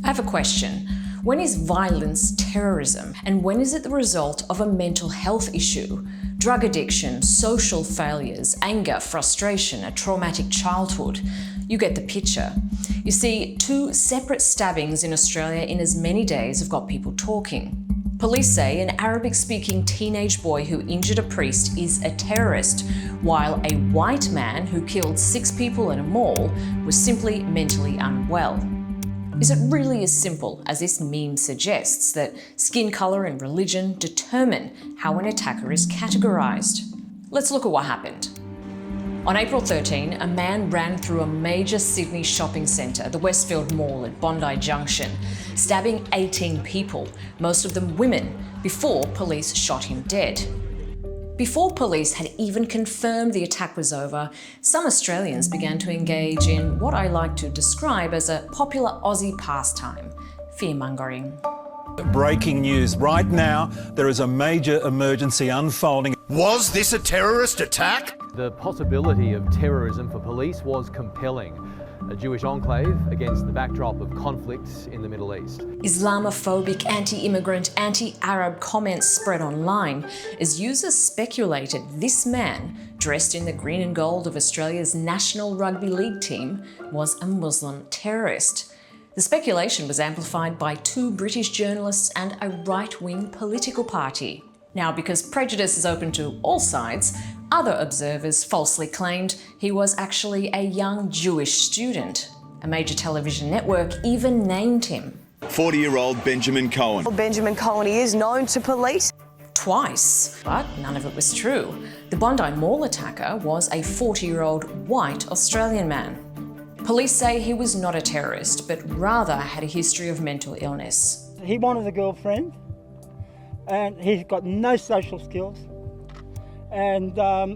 I have a question. When is violence terrorism? And when is it the result of a mental health issue? Drug addiction, social failures, anger, frustration, a traumatic childhood. You get the picture. You see, 2 separate stabbings in Australia in as many days have got people talking. Police say an Arabic-speaking teenage boy who injured a priest is a terrorist, while a white man who killed 6 people in a mall was simply mentally unwell. Is it really as simple as this meme suggests, that skin colour and religion determine how an attacker is categorised? Let's look at what happened. On April 13, a man ran through a major Sydney shopping centre, the Westfield Mall at Bondi Junction, stabbing 18 people, most of them women, before police shot him dead. Before police had even confirmed the attack was over, some Australians began to engage in what I like to describe as a popular Aussie pastime, fearmongering. Breaking news. Right now, there is a major emergency unfolding. Was this a terrorist attack? The possibility of terrorism for police was compelling. A Jewish enclave against the backdrop of conflicts in the Middle East. Islamophobic, anti-immigrant, anti-Arab comments spread online as users speculated this man, dressed in the green and gold of Australia's National Rugby League team, was a Muslim terrorist. The speculation was amplified by 2 British journalists and a right-wing political party. Now, because prejudice is open to all sides, other observers falsely claimed he was actually a young Jewish student. A major television network even named him. 40-year-old Benjamin Cohen. Benjamin Cohen is known to police. Twice, but none of it was true. The Bondi Mall attacker was a 40-year-old white Australian man. Police say he was not a terrorist, but rather had a history of mental illness. He wanted a girlfriend, and he's got no social skills, and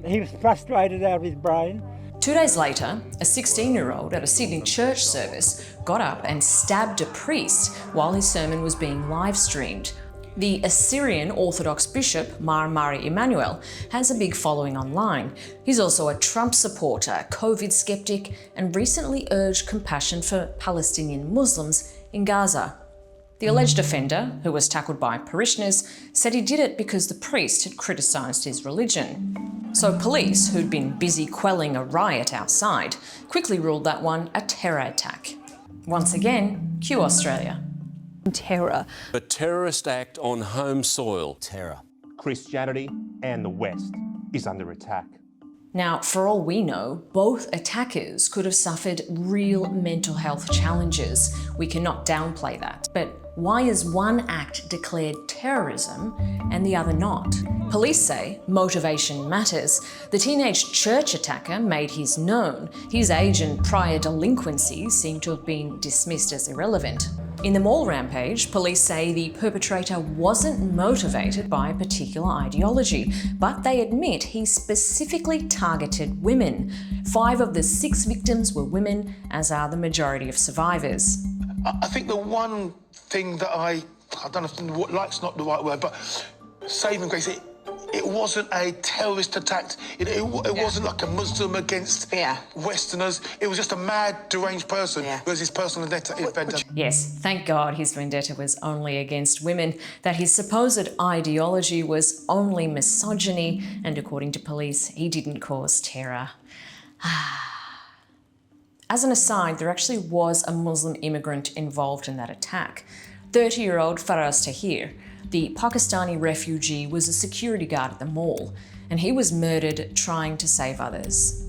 he was frustrated out of his brain. 2 days later, a 16-year-old at a Sydney church service got up and stabbed a priest while his sermon was being live-streamed. The Assyrian Orthodox bishop, Mar Mari Emanuel, has a big following online. He's also a Trump supporter, COVID skeptic, and recently urged compassion for Palestinian Muslims in Gaza. The alleged offender, who was tackled by parishioners, said he did it because the priest had criticised his religion. So police, who'd been busy quelling a riot outside, quickly ruled that one a terror attack. Once again, cue Australia. Terror. A terrorist act on home soil. Terror. Christianity and the West is under attack. Now, for all we know, both attackers could have suffered real mental health challenges. We cannot downplay that. But why is one act declared terrorism and the other not? Police say motivation matters. The teenage church attacker made his known. His age and prior delinquencies seem to have been dismissed as irrelevant. In the mall rampage, police say the perpetrator wasn't motivated by a particular ideology, but they admit he specifically targeted women. 5 of the 6 victims were women, as are the majority of survivors. I think the one thing that I don't know if like's not the right word, but saving grace, it wasn't a terrorist attack. It wasn't like a Muslim against Westerners. It was just a mad, deranged person who has his personal vendetta. Yes, thank God his vendetta was only against women, that his supposed ideology was only misogyny, and according to police, he didn't cause terror. As an aside, there actually was a Muslim immigrant involved in that attack. 30-year-old Faraz Tahir, the Pakistani refugee, was a security guard at the mall, and he was murdered trying to save others.